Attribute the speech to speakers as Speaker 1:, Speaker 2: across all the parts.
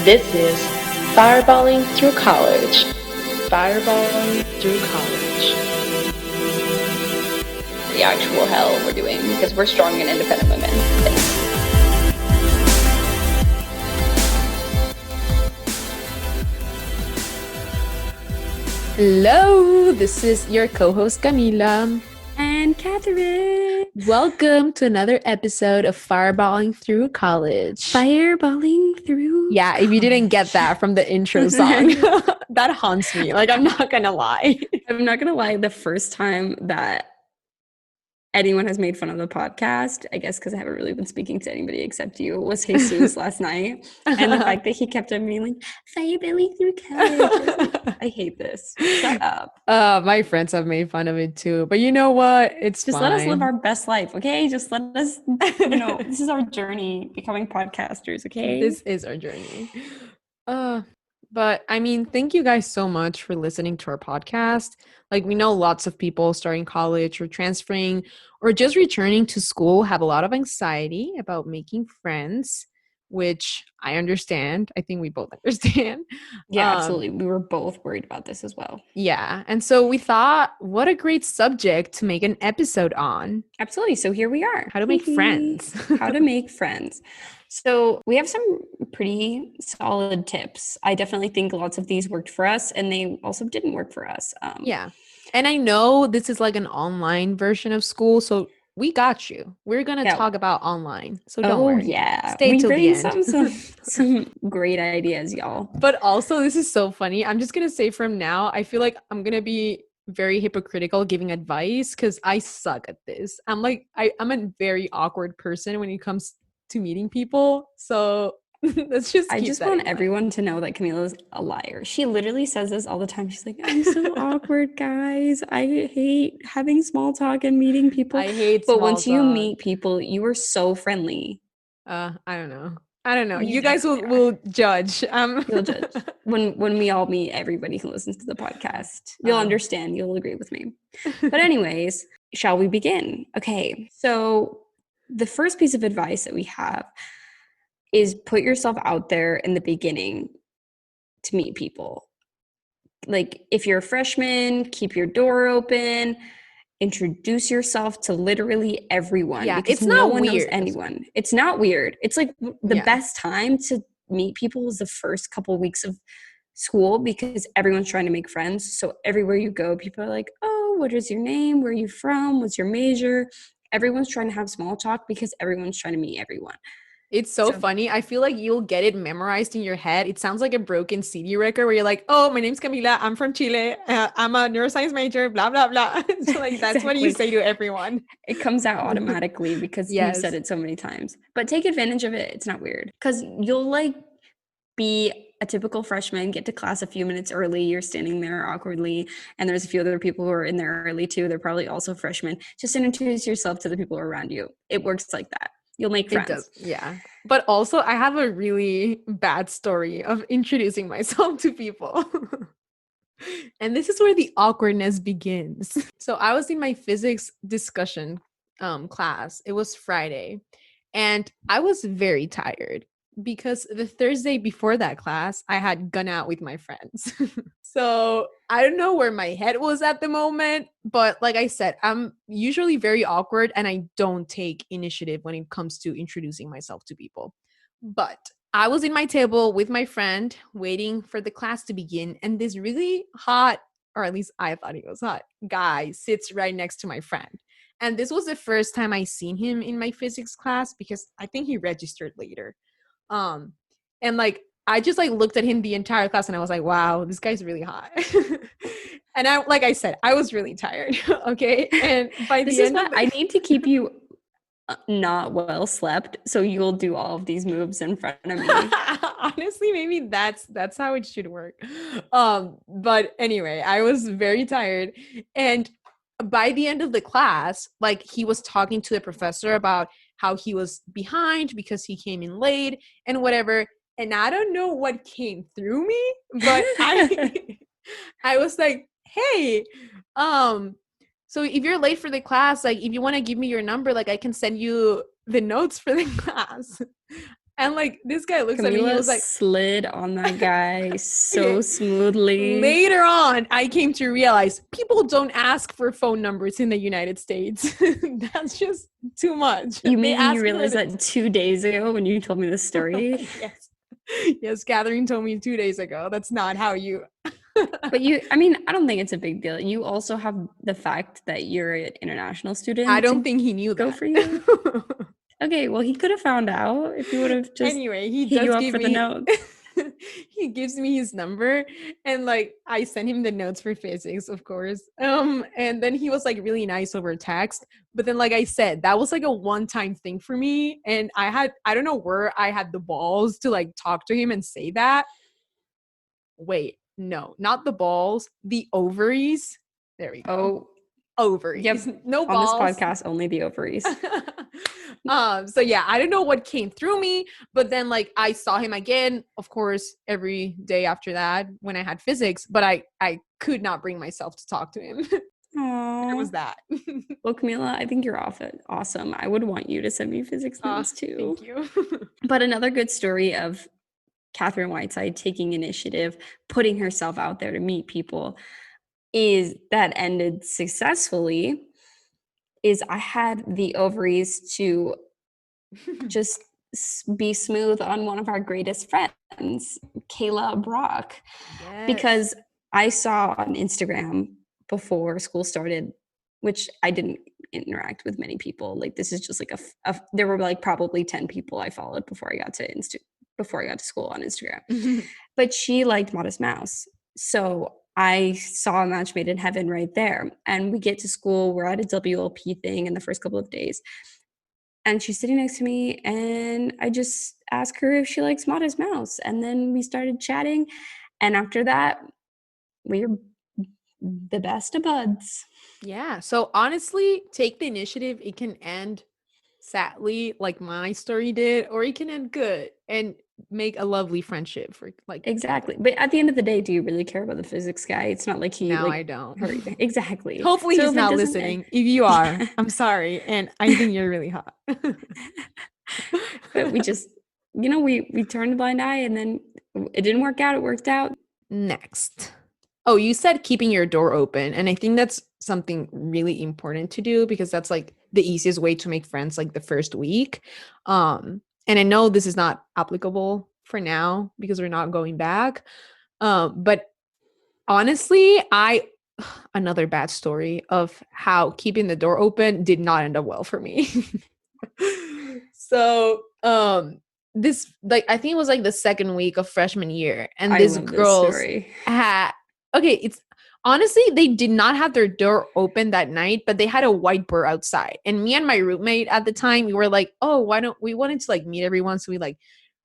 Speaker 1: This is Fireballing Through College. Fireballing Through College. The actual hell we're doing because we're strong and independent women. Thanks.
Speaker 2: Hello, this is your co-host Camila.
Speaker 3: And Catherine.
Speaker 2: Welcome to another episode of Fireballing Through College.
Speaker 3: Fireballing through
Speaker 2: Yeah, if you didn't get that from the intro song, that haunts me. Like, I'm not gonna lie.
Speaker 3: I'm not gonna lie, the first time that anyone has made fun of the podcast, I guess because I haven't really been speaking to anybody except you, was Jesus last night. And the fact that he kept on being like, Fireballing Through College. I hate this. Shut up.
Speaker 2: My friends have made fun of it too. But you know what? It's
Speaker 3: just
Speaker 2: fine.
Speaker 3: Let us live our best life, okay? Just let us, this is our journey becoming podcasters, okay?
Speaker 2: This is our journey. But I mean, thank you guys so much for listening to our podcast. Like, we know lots of people starting college or transferring or just returning to school have a lot of anxiety about making friends, which I understand. I think we both understand.
Speaker 3: Yeah, absolutely. We were both worried about this as well.
Speaker 2: Yeah. And so we thought, what a great subject to make an episode on.
Speaker 3: Absolutely. So here we are.
Speaker 2: How to make friends.
Speaker 3: How to make friends. So we have some pretty solid tips. I definitely think lots of these worked for us, and they also didn't work for us.
Speaker 2: Yeah. And I know this is like an online version of school, so we got you. We're going to talk about online. So don't worry.
Speaker 3: Yeah.
Speaker 2: Stay till the end.
Speaker 3: Some great ideas, y'all.
Speaker 2: But also, this is so funny. I'm just going to say from now, I feel like I'm going to be very hypocritical giving advice because I suck at this. I'm a very awkward person when it comes to meeting people. So let's just
Speaker 3: I just want everyone to know that Camila is a liar. She literally says this all the time. She's like, I'm so awkward, guys. I hate having small talk and meeting people.
Speaker 2: I hate
Speaker 3: But once you meet people, you are so friendly.
Speaker 2: I don't know. You guys will judge.
Speaker 3: You'll judge. When we all meet everybody who listens to the podcast, you'll understand. You'll agree with me. But anyways, shall we begin? Okay. So the first piece of advice that we have is put yourself out there in the beginning to meet people. Like, if you're a freshman, keep your door open. Introduce yourself to literally everyone.
Speaker 2: Yeah,
Speaker 3: because
Speaker 2: it's not
Speaker 3: no one
Speaker 2: weird.
Speaker 3: knows anyone. It's not weird. It's like the best time to meet people is the first couple of weeks of school because everyone's trying to make friends. So everywhere you go, people are like, oh, what is your name? Where are you from? What's your major? Everyone's trying to have small talk because everyone's trying to meet everyone.
Speaker 2: It's so funny. I feel like you'll get it memorized in your head. It sounds like a broken CD record where you're like, oh, my name's Camila. I'm from Chile. I'm a neuroscience major, blah, blah, blah. So like, that's what you say to everyone.
Speaker 3: It comes out automatically because you've said it so many times. But take advantage of it. It's not weird. Because you'll like be a typical freshman, get to class a few minutes early. You're standing there awkwardly. And there's a few other people who are in there early too. They're probably also freshmen. Just introduce yourself to the people around you. It works like that. You'll make friends.
Speaker 2: It does, yeah. But also, I have a really bad story of introducing myself to people. And this is where the awkwardness begins. So I was in my physics discussion class. It was Friday. And I was very tired because the Thursday before that class, I had gone out with my friends. So I don't know where my head was at the moment, but like I said, I'm usually very awkward and I don't take initiative when it comes to introducing myself to people. But I was in my table with my friend waiting for the class to begin, and this really hot, or at least I thought he was hot, guy sits right next to my friend. And this was the first time I seen him in my physics class because I think he registered later. And like, I just like looked at him the entire class and I was like, wow, this guy's really hot. And like I said, I was really tired. Okay. And by the end,
Speaker 3: I need to keep you not well slept so you'll do all of these moves in front of me.
Speaker 2: Honestly, maybe that's how it should work. But anyway, I was very tired. And by the end of the class, like, he was talking to the professor about how he was behind because he came in late and whatever. And I don't know what came through me, but I was like, hey, so if you're late for the class, like, if you want to give me your number, like, I can send you the notes for the class. And like this guy looks at me, he
Speaker 3: Camila
Speaker 2: was like,
Speaker 3: slid on that guy so
Speaker 2: okay.
Speaker 3: smoothly.
Speaker 2: Later on, I came to realize people don't ask for phone numbers in the United States. That's just too much.
Speaker 3: You
Speaker 2: They
Speaker 3: mean you
Speaker 2: ask for
Speaker 3: realized
Speaker 2: the
Speaker 3: that 2 days ago when you told me this story?
Speaker 2: yes. Yes, Catherine told me 2 days ago. That's not how you
Speaker 3: But I mean, I don't think it's a big deal. You also have the fact that you're an international student
Speaker 2: I don't
Speaker 3: to
Speaker 2: think he knew
Speaker 3: go
Speaker 2: that.
Speaker 3: for you. Okay, well, he could have found out if he would have just
Speaker 2: Anyway, he
Speaker 3: hit you
Speaker 2: does
Speaker 3: up
Speaker 2: give
Speaker 3: for the
Speaker 2: me
Speaker 3: notes.
Speaker 2: he gives me his number, and like I sent him the notes for physics, of course. And then he was like really nice over text, but then like I said, that was like a one-time thing for me, and I don't know where I had the balls to like talk to him and say that. Wait, no, not the balls, the ovaries. There we go.
Speaker 3: Oh,
Speaker 2: Ovaries.
Speaker 3: yep.
Speaker 2: No
Speaker 3: On this
Speaker 2: balls.
Speaker 3: podcast, only the ovaries.
Speaker 2: So yeah, I don't know what came through me, but then like I saw him again, of course, every day after that when I had physics, but I could not bring myself to talk to him. There was
Speaker 3: Aww.
Speaker 2: that.
Speaker 3: Well, Camila, I think you're awesome. I would want you to send me physics notes too.
Speaker 2: Thank you.
Speaker 3: But another good story of Catherine Whiteside taking initiative, putting herself out there to meet people is that ended successfully is I had the ovaries to just be smooth on one of our greatest friends, Kayla Brock,
Speaker 2: Yes.
Speaker 3: because I saw on Instagram before school started, which I didn't interact with many people. Like this is just like there were like probably 10 people I followed before I got to school on Instagram. But she liked Modest Mouse. So I saw a match made in heaven right there. And we get to school, we're at a WLP thing in the first couple of days. And she's sitting next to me, and I just asked her if she likes Modest Mouse. And then we started chatting. And after that, we were the best of buds.
Speaker 2: Yeah. So honestly, take the initiative. It can end sadly, like my story did, or it can end good and make a lovely friendship for like
Speaker 3: Exactly. But at the end of the day, do you really care about the physics guy? It's not like he
Speaker 2: now
Speaker 3: like
Speaker 2: I don't.
Speaker 3: hurt you. Exactly.
Speaker 2: Hopefully
Speaker 3: So
Speaker 2: he's
Speaker 3: if it
Speaker 2: not
Speaker 3: doesn't
Speaker 2: listening. If you are, I'm sorry. And I think you're really hot.
Speaker 3: but we just, we turned a blind eye, and then it didn't work out. It worked out.
Speaker 2: Next. Oh, you said keeping your door open. And I think that's something really important to do because that's like the easiest way to make friends like the first week. And I know this is not applicable for now because we're not going back. But honestly, another bad story of how keeping the door open did not end up well for me. So, this like I think it was like the second week of freshman year, and
Speaker 3: I
Speaker 2: these
Speaker 3: love this
Speaker 2: girls
Speaker 3: story.
Speaker 2: had okay. It's honestly they did not have their door open that night, but they had a whiteboard outside. And me and my roommate at the time, we were like, oh, why don't we wanted to like meet everyone? So we like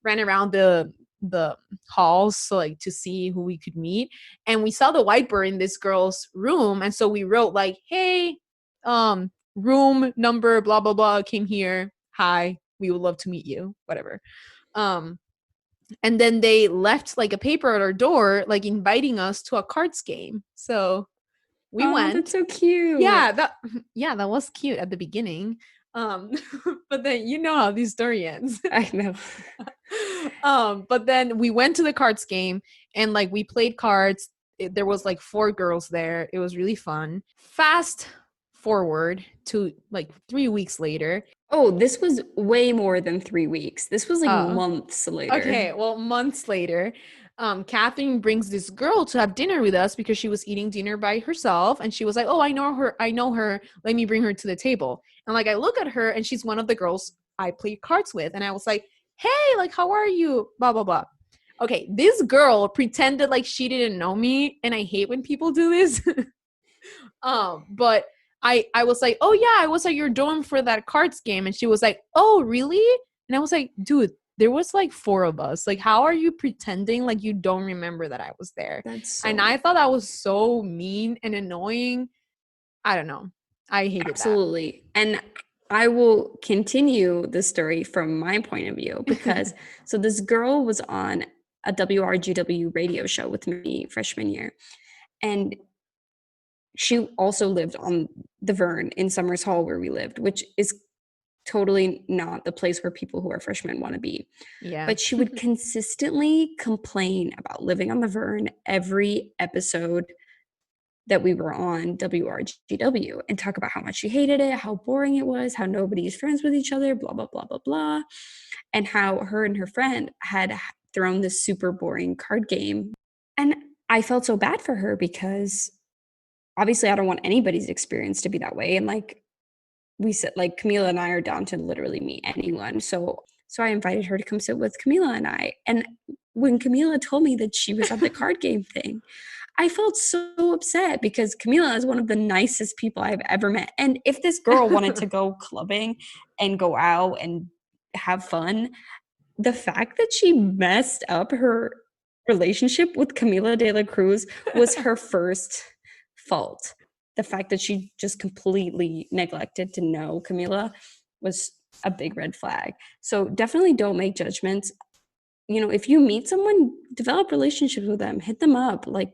Speaker 2: ran around the halls so like to see who we could meet, and we saw the whiteboard in this girl's room, and so we wrote like, hey, room number blah blah blah came here, hi, we would love to meet you, whatever. And then they left like a paper at our door like inviting us to a cards game, so we went.
Speaker 3: That's so cute.
Speaker 2: Yeah, that was cute at the beginning. But then you know how this story ends.
Speaker 3: I know.
Speaker 2: But then we went to the cards game and like we played cards. There was like 4 girls there. It was really fun. Fast forward to like 3 weeks later.
Speaker 3: Oh, this was way more than 3 weeks. This was like months later.
Speaker 2: Okay, well, months later, Catherine brings this girl to have dinner with us because she was eating dinner by herself, and she was like, "Oh, I know her. Let me bring her to the table." And like I look at her, and she's one of the girls I played cards with, and I was like, "Hey, like, how are you?" Blah blah blah. Okay, this girl pretended like she didn't know me, and I hate when people do this. But I was like, "Oh yeah, I was at your dorm for that cards game," and she was like, "Oh really?" And I was like, "Dude, there was like 4 of us. Like, how are you pretending like you don't remember that I was there?" And I thought that was so mean and annoying. I don't know. I hated
Speaker 3: Absolutely. And I will continue the story from my point of view because so this girl was on a WRGW radio show with me freshman year. And she also lived on the Vern in Summers Hall where we lived, which is totally not the place where people who are freshmen want to be.
Speaker 2: Yeah.
Speaker 3: But she would consistently complain about living on the Vern every episode that we were on WRGW and talk about how much she hated it, how boring it was, how nobody's friends with each other, blah, blah, blah, blah, blah. And how her and her friend had thrown this super boring card game. And I felt so bad for her because obviously I don't want anybody's experience to be that way. And like we said, like Camila and I are down to literally meet anyone. So I invited her to come sit with Camila and I. And when Camila told me that she was at the card game thing, I felt so upset because Camila is one of the nicest people I've ever met. And if this girl wanted to go clubbing and go out and have fun, the fact that she messed up her relationship with Camila de la Cruz was her first fault. The fact that she just completely neglected to know Camila was a big red flag. So definitely don't make judgments. You know, if you meet someone, develop relationships with them, hit them up. Like,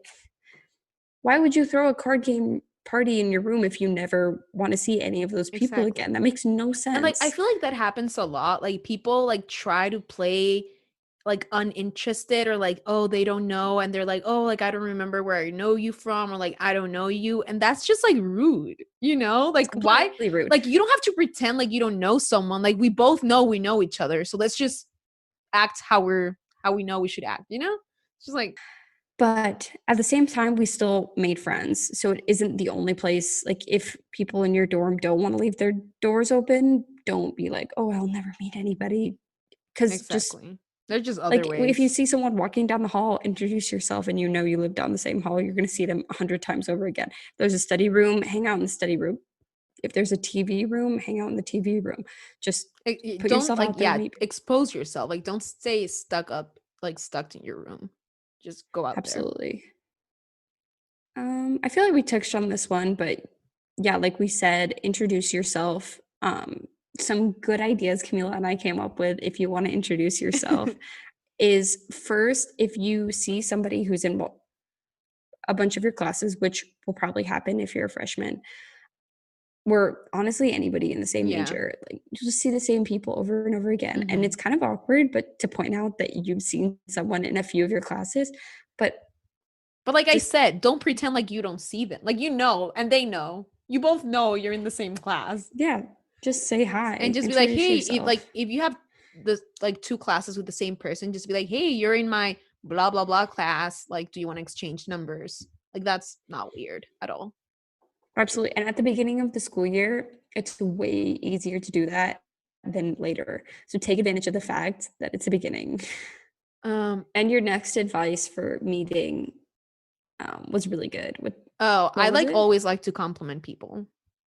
Speaker 3: why would you throw a card game party in your room if you never want to see any of those people again? That makes no sense.
Speaker 2: And like I feel like that happens a lot. Like people like try to play like uninterested or like, oh, they don't know, and they're like, oh, like I don't remember where I know you from, or like I don't know you. And that's just like rude, you know? Like why
Speaker 3: rude.
Speaker 2: Like you don't have to pretend like you don't know someone. Like we both know we know each other. So let's just act how we know we should act, you know? It's just like,
Speaker 3: but at the same time, we still made friends. So it isn't the only place. Like if people in your dorm don't want to leave their doors open, don't be like, oh, I'll never meet anybody. Because
Speaker 2: exactly. There's just other
Speaker 3: like
Speaker 2: ways.
Speaker 3: if you see someone walking down the hall, introduce yourself, and you know you live down the same hall, you're going to see them 100 times over again. If there's a study room, hang out in the study room. If there's a TV room, hang out in the TV room. Just put
Speaker 2: don't
Speaker 3: yourself
Speaker 2: like
Speaker 3: out there.
Speaker 2: Expose yourself. Like don't stay stuck in your room. Just go out
Speaker 3: Absolutely. I feel like we touched on this one, but yeah, like we said, introduce yourself. Some good ideas Camila and I came up with if you want to introduce yourself is first, if you see somebody who's in a bunch of your classes, which will probably happen if you're a freshman, or honestly anybody in the same major, like you just see the same people over and over again. And it's kind of awkward, but to point out that you've seen someone in a few of your classes, but
Speaker 2: like I said, don't pretend like you don't see them. Like you know, and they know. You both know you're in the same class.
Speaker 3: Yeah, just say hi
Speaker 2: and just be like, hey, if you have the like two classes with the same person, just be like, hey, you're in my blah blah blah class. Like, do you want to exchange numbers? Like that's not weird at all.
Speaker 3: Absolutely. And at the beginning of the school year, it's way easier to do that than later. So take advantage of the fact that it's the beginning. And your next advice for meeting was really good.
Speaker 2: I always like to compliment people.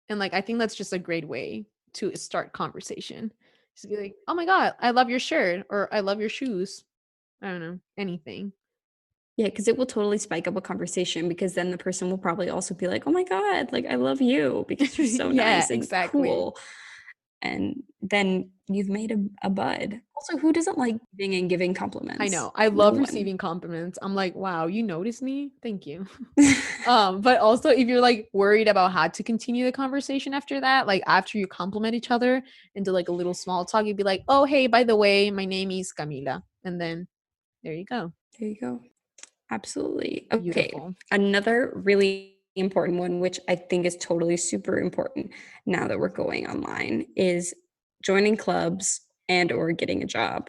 Speaker 2: And like I think that's just a great way to start conversation. Just be like, oh my God, I love your shirt, or I love your shoes. I don't know, anything.
Speaker 3: Yeah, because it will totally spike up a conversation, because then the person will probably also be like, oh my God, like I love you because you're so nice and cool. And then you've made a bud. Also, who doesn't like giving compliments?
Speaker 2: I know. I love receiving compliments. I'm like, wow, you noticed me? Thank you. But also if you're like worried about how to continue the conversation after that, like after you compliment each other and do like a little small talk, you'd be like, oh, hey, by the way, my name is Camila. And then there you go.
Speaker 3: There you go. Absolutely. Okay.
Speaker 2: Beautiful.
Speaker 3: Another really important one, which I think is totally super important now that we're going online, is joining clubs and or getting a job.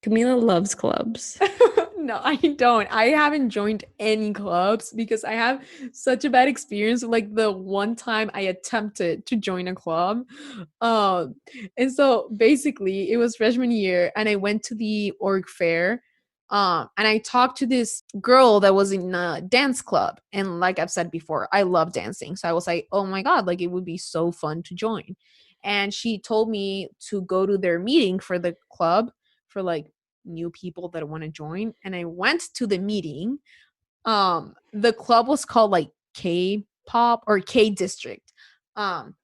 Speaker 3: Camila loves clubs.
Speaker 2: No, I don't. I haven't joined any clubs because I have such a bad experience with like the one time I attempted to join a club. And so basically it was freshman year and I went to the org fair. And I talked to this girl that was in a dance club. And like I've said before, I love dancing. So I was like, oh my God, like it would be so fun to join. And she told me to go to their meeting for the club for like new people that want to join. And I went to the meeting. The club was called like K-pop or K District.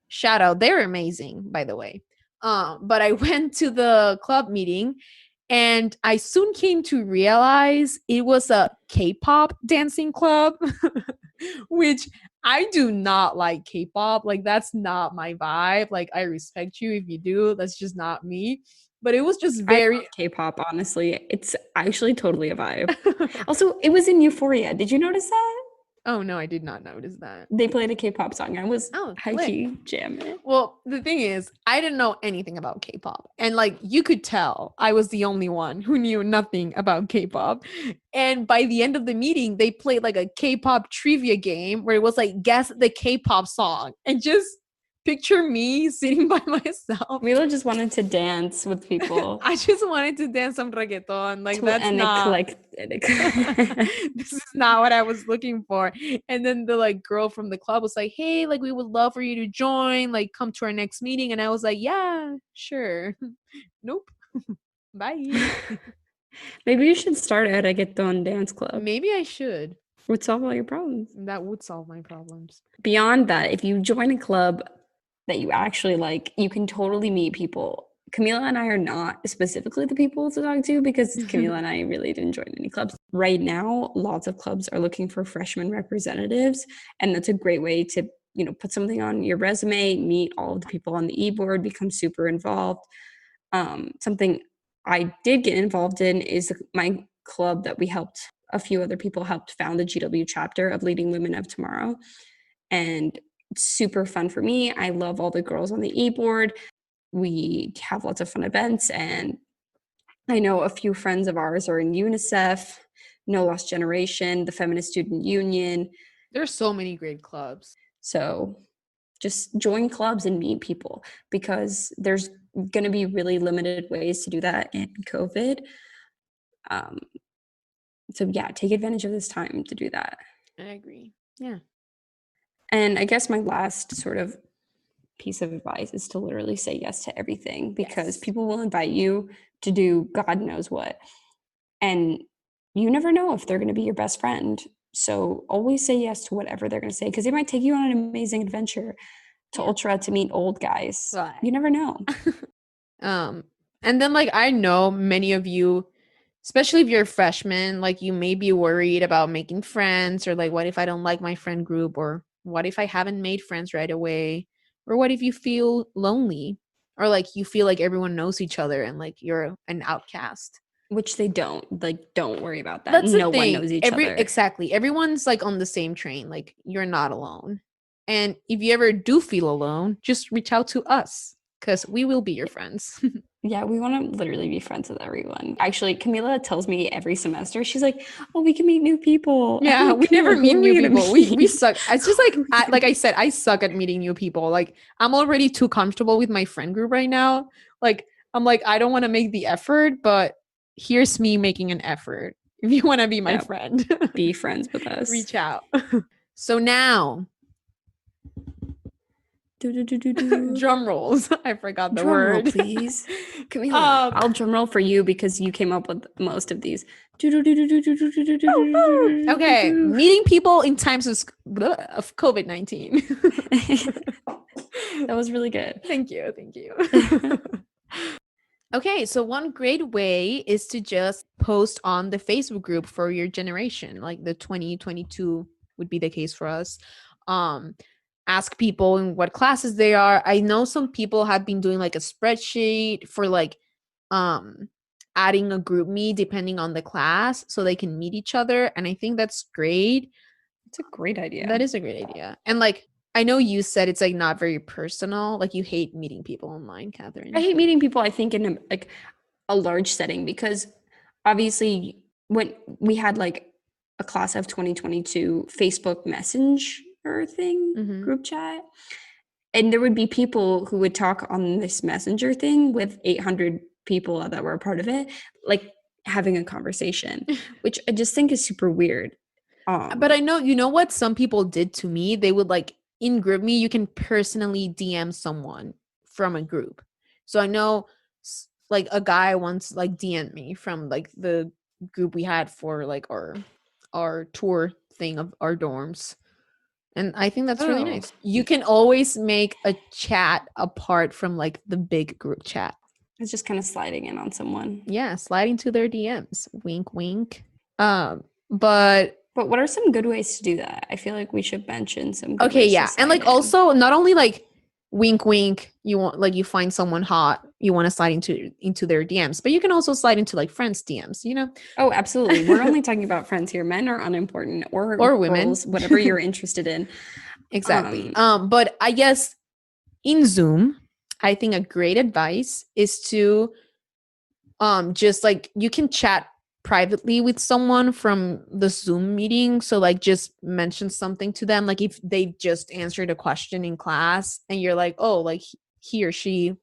Speaker 2: Shout out, they're amazing, by the way. But I went to the club meeting And I soon came to realize it was a K-pop dancing club, which I do not like K-pop. Like, that's not my vibe. Like, I respect you if you do. That's just not me. But it was just
Speaker 3: I
Speaker 2: very
Speaker 3: love K-pop, honestly. It's actually totally a vibe. Also, it was in Euphoria. Did you notice that?
Speaker 2: Oh no, I did not notice that.
Speaker 3: They played a K-pop song. I was
Speaker 2: Oh,
Speaker 3: high-key jamming.
Speaker 2: Well, the thing is, I didn't know anything about K-pop. And like you could tell I was the only one who knew nothing about K-pop. And by the end of the meeting, they played like a K-pop trivia game where it was like guess the K-pop song. And just picture me sitting by myself.
Speaker 3: Mila just wanted to dance with people.
Speaker 2: I just wanted to dance some reggaeton. Like that's
Speaker 3: and
Speaker 2: not
Speaker 3: eclectic.
Speaker 2: this is not what I was looking for. And then the like girl from the club was like, hey, like we would love for you to join, like come to our next meeting. And I was like, yeah, sure. Nope. Bye.
Speaker 3: Maybe you should start a reggaeton dance club.
Speaker 2: Maybe I should.
Speaker 3: Would solve all your problems.
Speaker 2: That would solve my problems.
Speaker 3: Beyond that, if you join a club that you actually like, you can totally meet people. Camila and I are not specifically the people to talk to because Camila and I really didn't join any clubs. Right now, lots of clubs are looking for freshman representatives, and that's a great way to, put something on your resume, meet all of the people on the e-board, become super involved. Something I did get involved in is my club that we helped, a few other people helped found the GW chapter of Leading Women of Tomorrow. And it's super fun for me. I love all the girls on the e-board. We have lots of fun events, and I know a few friends of ours are in UNICEF, No Lost Generation, the Feminist Student Union.
Speaker 2: There's so many great clubs.
Speaker 3: So just join clubs and meet people because there's going to be really limited ways to do that in COVID. So yeah, take advantage of this time to do that.
Speaker 2: I agree. Yeah.
Speaker 3: And I guess my last sort of piece of advice is to literally say yes to everything because people will invite you to do God knows what. And you never know if they're going to be your best friend. So always say yes to whatever they're going to say because they might take you on an amazing adventure to Ultra to meet old guys.
Speaker 2: Right.
Speaker 3: You never know.
Speaker 2: And then like I know many of you, especially if you're a freshman, like you may be worried about making friends or like what if I don't like my friend group or what if I haven't made friends right away or what if you feel lonely or like you feel like everyone knows each other and like you're an outcast.
Speaker 3: Which they don't. Like, don't worry about that.
Speaker 2: That's
Speaker 3: no
Speaker 2: the thing.
Speaker 3: one knows each other.
Speaker 2: Exactly. Everyone's like on the same train. Like you're not alone. And if you ever do feel alone, just reach out to us because we will be your friends.
Speaker 3: Yeah, we want to literally be friends with everyone. Actually, Camila tells me every semester, she's like, oh, we can meet new people.
Speaker 2: Yeah,
Speaker 3: like,
Speaker 2: we never
Speaker 3: Camila,
Speaker 2: meet
Speaker 3: who are
Speaker 2: new
Speaker 3: we gonna
Speaker 2: people. We
Speaker 3: meet?
Speaker 2: suck. It's just like I said, I suck at meeting new people. Like I'm already too comfortable with my friend group right now. Like I'm like I don't want to make the effort, but here's me making an effort. If you want to be my friend,
Speaker 3: be friends with us.
Speaker 2: Reach out. So now, drum rolls. I forgot the word.
Speaker 3: Roll, please. Camila, I'll drum roll for you because you came up with most of these.
Speaker 2: Okay, meeting people in times of COVID-19.
Speaker 3: That was really good.
Speaker 2: Thank you. Okay, so one great way is to just post on the Facebook group for your generation, like the 2022 would be the case for us. Ask people in what classes they are. I know some people have been doing like a spreadsheet for like adding a group meet depending on the class so they can meet each other, and I think that's great.
Speaker 3: It's a great idea.
Speaker 2: That is a great idea. And like I know you said it's like not very personal, like you hate meeting people online, Catherine.
Speaker 3: I hate meeting people, I think, in a large setting because obviously when we had like a class of 2022 Facebook Messenger thing, group chat, and there would be people who would talk on this Messenger thing with 800 people that were a part of it, like having a conversation, which I just think is super weird.
Speaker 2: But I know, you know what some people did to me? They would like in group me, you can personally DM someone from a group. So I know like a guy once like DM'd me from like the group we had for like our tour thing of our dorms. And I think that's really nice. You can always make a chat apart from like the big group chat.
Speaker 3: It's just kind of sliding in on someone.
Speaker 2: Yeah, sliding to their DMs. Wink, wink. But
Speaker 3: what are some good ways to do that? I feel like we should mention some good
Speaker 2: okay,
Speaker 3: ways to
Speaker 2: yeah. And like
Speaker 3: slide in.
Speaker 2: also not only like wink wink, you want like you find someone hot, you want to slide into their DMs, but you can also slide into like friends' DMs, you know?
Speaker 3: Oh, absolutely. We're only talking about friends here. Men are unimportant, or
Speaker 2: women.
Speaker 3: girls, whatever you're interested in.
Speaker 2: Exactly. But I guess in Zoom, I think a great advice is to just like you can chat privately with someone from the Zoom meeting. So like just mention something to them. Like if they just answered a question in class and you're like, oh, like he or she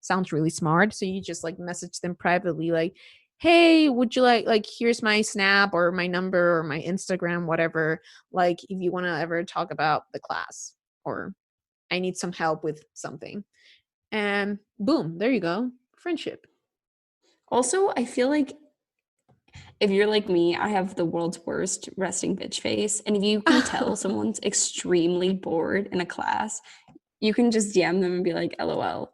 Speaker 2: sounds really smart. So you just like message them privately, like, hey, would you like here's my Snap or my number or my Instagram, whatever. Like if you want to ever talk about the class or I need some help with something. And boom, there you go. Friendship.
Speaker 3: Also, I feel like if you're like me, I have the world's worst resting bitch face. And if you can tell someone's extremely bored in a class, you can just DM them and be like, LOL,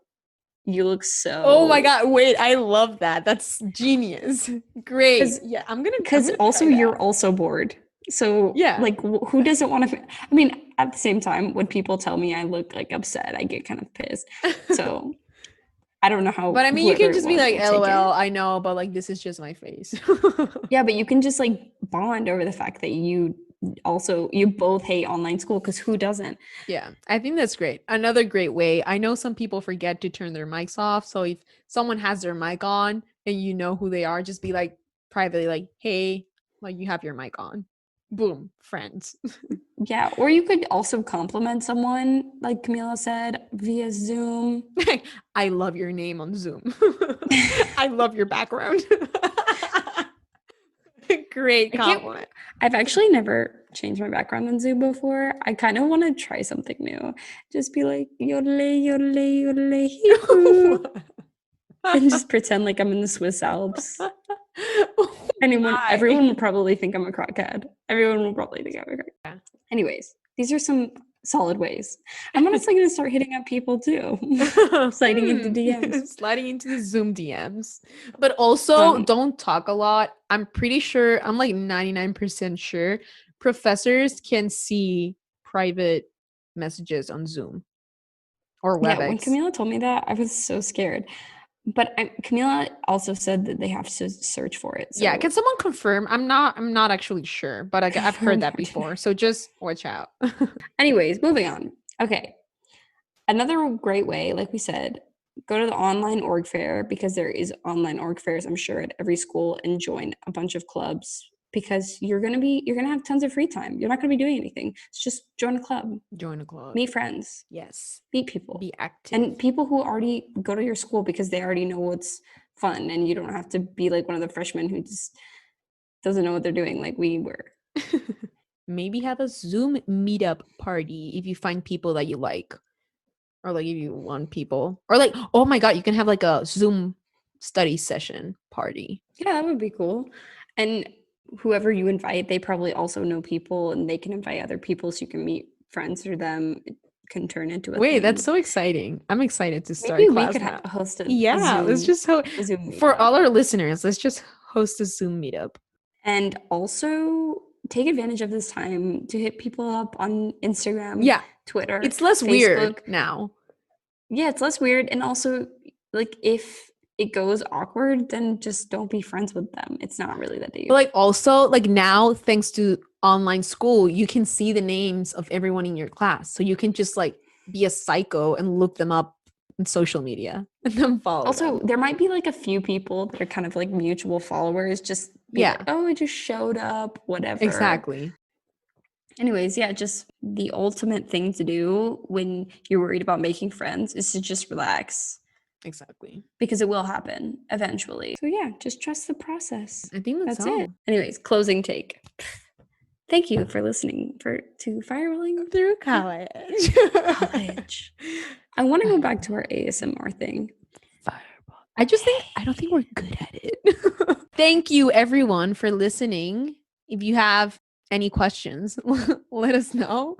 Speaker 3: you look so.
Speaker 2: Oh my God. Wait, I love that. That's genius. Great. Yeah, I'm gonna
Speaker 3: Because also you're also bored. So
Speaker 2: yeah,
Speaker 3: like who doesn't want to? I mean, at the same time, when people tell me I look like upset, I get kind of pissed. So I don't know how.
Speaker 2: But I mean, you can just be like,
Speaker 3: will take
Speaker 2: LOL,
Speaker 3: it.
Speaker 2: I know, but like this is just my face.
Speaker 3: Yeah, but you can just like bond over the fact that you both hate online school, because who doesn't?
Speaker 2: Yeah, I think that's great. Another great way. I know some people forget to turn their mics off. So if someone has their mic on and you know who they are, just be like privately, like, hey, like you have your mic on. Boom, friends.
Speaker 3: Yeah, or you could also compliment someone, like Camila said, via Zoom.
Speaker 2: I love your name on Zoom. I love your background. Great compliment.
Speaker 3: I've actually never changed my background on Zoom before. I kind of want to try something new. Just be like, yodele, yodele, yodele, hee-hoo. And just pretend like I'm in the Swiss Alps. Everyone would probably think I'm a crackhead. Everyone will probably think I'm a crackhead. Anyways, these are some solid ways. I'm honestly going to start hitting up people too. Sliding into DMs.
Speaker 2: Sliding into the Zoom DMs. But also don't talk a lot. I'm pretty sure, I'm like 99% sure professors can see private messages on Zoom or WebEx.
Speaker 3: Yeah, when Camila told me that, I was so scared. But Camila also said that they have to search for it. So.
Speaker 2: Yeah, can someone confirm? I'm not actually sure, but I've heard that before. So just watch out.
Speaker 3: Anyways, moving on. Okay. Another great way, like we said, go to the online org fair, because there is online org fairs, I'm sure, at every school, and join a bunch of clubs, because you're gonna have tons of free time. You're not gonna be doing anything. So just join a club.
Speaker 2: Join a club.
Speaker 3: Meet friends.
Speaker 2: Yes.
Speaker 3: Meet people.
Speaker 2: Be active.
Speaker 3: And people who already go to your school, because they already know what's fun, and you don't have to be like one of the freshmen who just doesn't know what they're doing like we were.
Speaker 2: Maybe have a Zoom meetup party if you find people that you like. Or like if you want people. Or like, oh my God, you can have like a Zoom study session party.
Speaker 3: Yeah, that would be cool. And whoever you invite, they probably also know people, and they can invite other people, so you can meet friends through them. It can turn into a thing.
Speaker 2: That's so exciting. I'm excited to start
Speaker 3: Maybe
Speaker 2: class
Speaker 3: we could
Speaker 2: now.
Speaker 3: host a
Speaker 2: let's just
Speaker 3: Zoom
Speaker 2: for all our listeners, let's just host a Zoom meetup.
Speaker 3: And also take advantage of this time to hit people up on Instagram, Twitter.
Speaker 2: It's less
Speaker 3: Facebook.
Speaker 2: weird now.
Speaker 3: Yeah, it's less weird. And also, like, if it goes awkward, then just don't be friends with them. It's not really that deep.
Speaker 2: But like also, like now, thanks to online school, you can see the names of everyone in your class. So you can just like be a psycho and look them up on social media and then follow
Speaker 3: Also,
Speaker 2: them.
Speaker 3: there might be like a few people that are kind of like mutual followers. Just like, oh, I just showed up, whatever.
Speaker 2: Exactly.
Speaker 3: Anyways, yeah, just the ultimate thing to do when you're worried about making friends is to just relax.
Speaker 2: Exactly.
Speaker 3: Because it will happen eventually. So yeah, just trust the process.
Speaker 2: I think that's
Speaker 3: it. Anyways, closing take. Thank you for listening to Firewalling
Speaker 2: Through College.
Speaker 3: I want to go back to our ASMR thing.
Speaker 2: Fireball. I don't think we're good at it. Thank you everyone for listening. If you have any questions, let us know.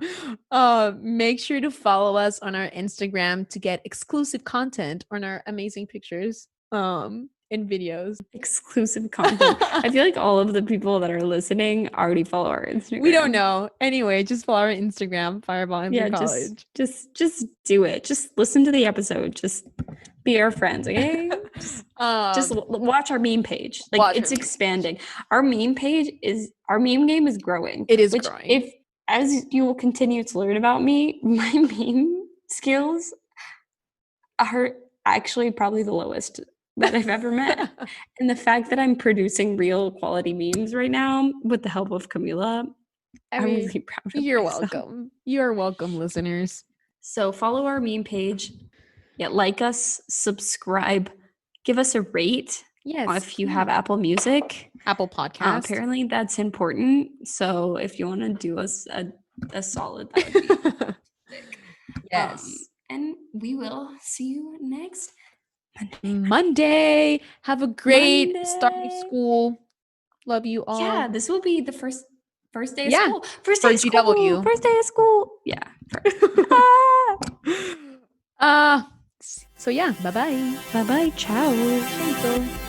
Speaker 2: Make sure to follow us on our Instagram to get exclusive content on our amazing pictures. and videos.
Speaker 3: Exclusive content. I feel like all of the people that are listening already follow our Instagram.
Speaker 2: We don't know. Anyway, just follow our Instagram, Fireball and
Speaker 3: Yeah,
Speaker 2: College.
Speaker 3: just do it. Just listen to the episode. Just be our friends, okay? Just watch our meme page. Like, it's expanding. Our meme game is growing.
Speaker 2: It is
Speaker 3: which
Speaker 2: growing.
Speaker 3: If as you will continue to learn about me, my meme skills are actually probably the lowest that I've ever met. And the fact that I'm producing real quality memes right now with the help of Camila, I'm really proud of
Speaker 2: You're
Speaker 3: myself.
Speaker 2: welcome. You're welcome, listeners.
Speaker 3: So follow our meme page. Yeah, like us, subscribe, give us a rate.
Speaker 2: Yes.
Speaker 3: If you have Apple Music.
Speaker 2: Apple Podcasts.
Speaker 3: Apparently that's important. So if you want to do us a solid, that would be sick.
Speaker 2: Yes.
Speaker 3: And we will see you next
Speaker 2: Monday. Have a great start of school. Love you all.
Speaker 3: Yeah, this will be the first day of school. First
Speaker 2: for
Speaker 3: day of school.
Speaker 2: GW.
Speaker 3: First day of school. Yeah.
Speaker 2: So yeah, bye-bye.
Speaker 3: Bye-bye. Ciao.
Speaker 2: Ciao.